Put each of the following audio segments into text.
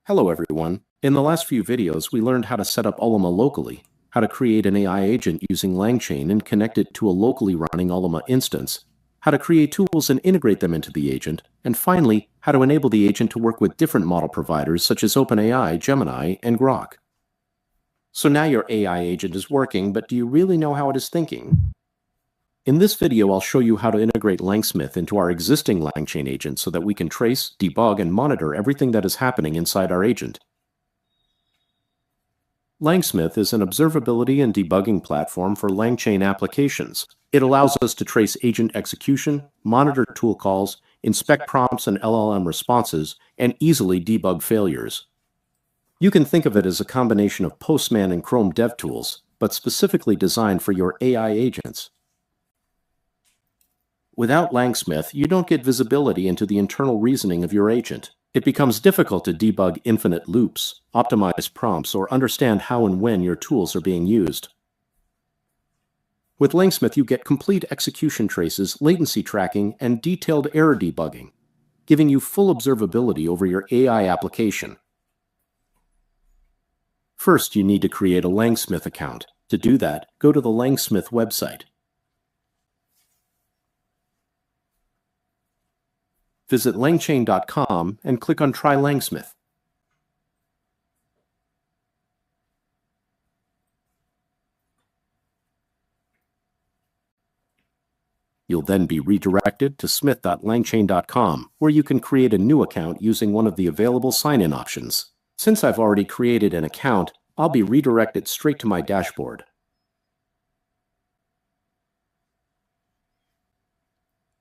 Hello everyone. In the last few videos, we learned how to set up Ollama locally, how to create an AI agent using LangChain and connect it to a locally running Ollama instance, how to create tools and integrate them into the agent, and finally, how to enable the agent to work with different model providers such as OpenAI, Gemini, and Groq. So now your AI agent is working, but do you really know how it is thinking? In this video, I'll show you how to integrate LangSmith into our existing LangChain agent so that we can trace, debug, and monitor everything that is happening inside our agent. LangSmith is an observability and debugging platform for LangChain applications. It allows us to trace agent execution, monitor tool calls, inspect prompts and LLM responses, and easily debug failures. You can think of it as a combination of Postman and Chrome dev tools, but specifically designed for your AI agents. Without LangSmith, you don't get visibility into the internal reasoning of your agent. It becomes difficult to debug infinite loops, optimize prompts, or understand how and when your tools are being used. With LangSmith, you get complete execution traces, latency tracking, and detailed error debugging, giving you full observability over your AI application. First, you need to create a LangSmith account. To do that, go to the LangSmith website. Visit langchain.com and click on Try LangSmith. You'll then be redirected to smith.langchain.com, where you can create a new account using one of the available sign-in options. Since I've already created an account, I'll be redirected straight to my dashboard.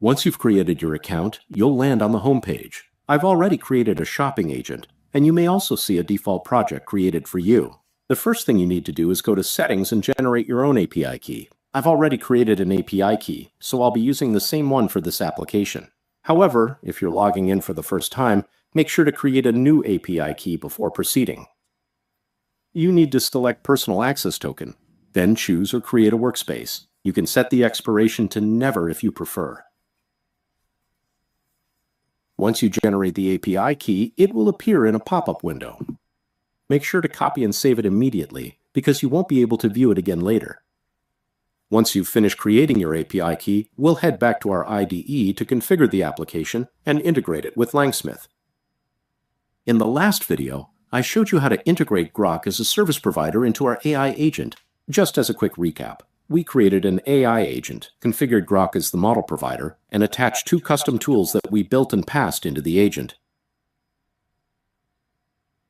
Once you've created your account, you'll land on the home page. I've already created a shopping agent, and you may also see a default project created for you. The first thing you need to do is go to Settings and generate your own API key. I've already created an API key, so I'll be using the same one for this application. However, if you're logging in for the first time, make sure to create a new API key before proceeding. You need to select Personal Access Token, then choose or create a workspace. You can set the expiration to never if you prefer. Once you generate the API key, it will appear in a pop-up window. Make sure to copy and save it immediately, because you won't be able to view it again later. Once you've finished creating your API key, we'll head back to our IDE to configure the application and integrate it with LangSmith. In the last video, I showed you how to integrate Groq as a service provider into our AI agent. Just as a quick recap, we created an AI agent, configured Groq as the model provider, and attached two custom tools that we built and passed into the agent.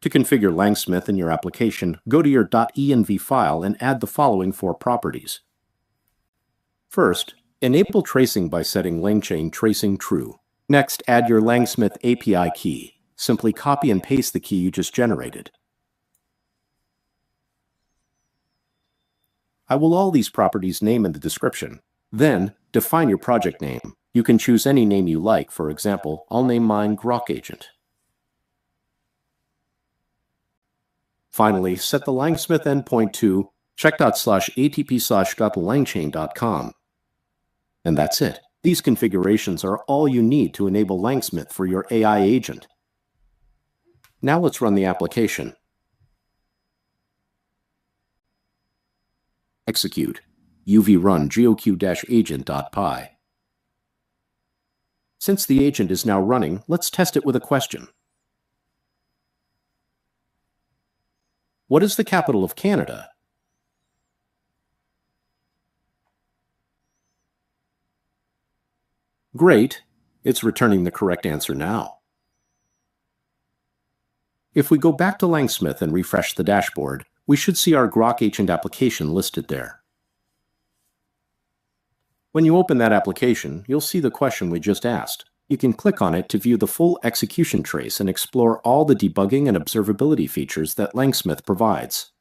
To configure LangSmith in your application, go to your .env file and add the following four properties. First, enable tracing by setting LangChain tracing true. Next, add your LangSmith API key. Simply copy and paste the key you just generated. I will all these properties name in the description. Then, define your project name. You can choose any name you like. For example, I'll name mine Groq Agent. Finally, set the LangSmith endpoint to check./atp/got-langchain.com. And that's it. These configurations are all you need to enable LangSmith for your AI agent. Now let's run the application. Execute uv-run goq-agent.py. Since the agent is now running, let's test it with a question. What is the capital of Canada? Great, it's returning the correct answer now. If we go back to LangSmith and refresh the dashboard, we should see our Groq agent application listed there. When you open that application, you'll see the question we just asked. You can click on it to view the full execution trace and explore all the debugging and observability features that LangSmith provides.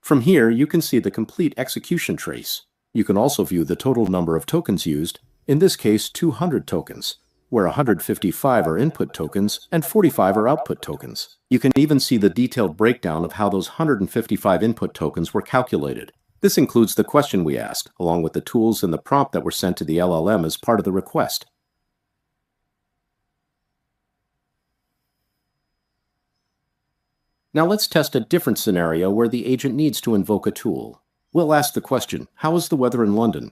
From here, you can see the complete execution trace. You can also view the total number of tokens used, in this case 200 tokens, where 155 are input tokens and 45 are output tokens. You can even see the detailed breakdown of how those 155 input tokens were calculated. This includes the question we asked, along with the tools and the prompt that were sent to the LLM as part of the request. Now let's test a different scenario where the agent needs to invoke a tool. We'll ask the question, how is the weather in London?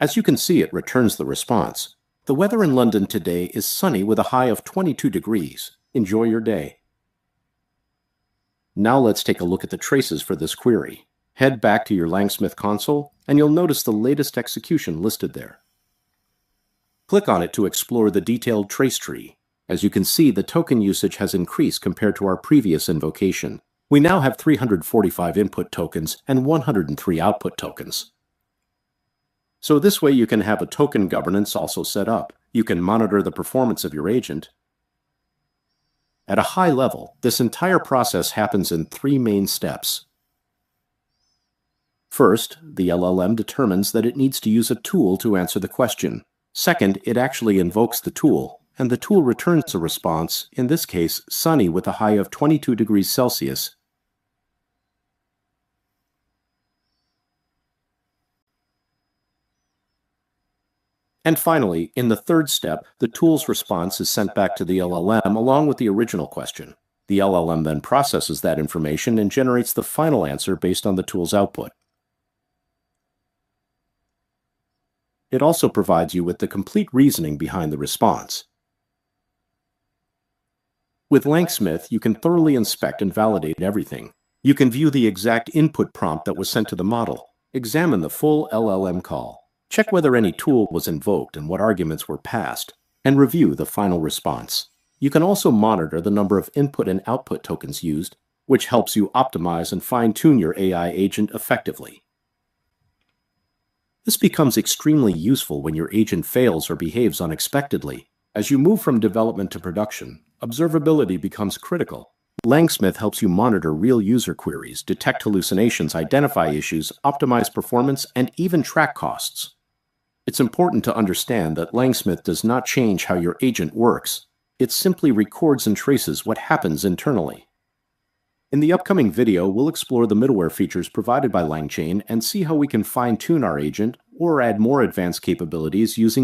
As you can see, it returns the response. The weather in London today is sunny with a high of 22 degrees. Enjoy your day. Now let's take a look at the traces for this query. Head back to your LangSmith console, and you'll notice the latest execution listed there. Click on it to explore the detailed trace tree. As you can see, the token usage has increased compared to our previous invocation. We now have 345 input tokens and 103 output tokens. So this way you can have a token governance also set up. You can monitor the performance of your agent. At a high level, this entire process happens in 3 main steps. First, the LLM determines that it needs to use a tool to answer the question. Second, it actually invokes the tool, and the tool returns a response, in this case, sunny with a high of 22 degrees Celsius. And finally, in the third step, the tool's response is sent back to the LLM along with the original question. The LLM then processes that information and generates the final answer based on the tool's output. It also provides you with the complete reasoning behind the response. With LangSmith, you can thoroughly inspect and validate everything. You can view the exact input prompt that was sent to the model, examine the full LLM call, check whether any tool was invoked and what arguments were passed, and review the final response. You can also monitor the number of input and output tokens used, which helps you optimize and fine-tune your AI agent effectively. This becomes extremely useful when your agent fails or behaves unexpectedly. As you move from development to production, observability becomes critical. LangSmith helps you monitor real user queries, detect hallucinations, identify issues, optimize performance, and even track costs. It's important to understand that LangSmith does not change how your agent works. It simply records and traces what happens internally. In the upcoming video, we'll explore the middleware features provided by LangChain and see how we can fine-tune our agent or add more advanced capabilities using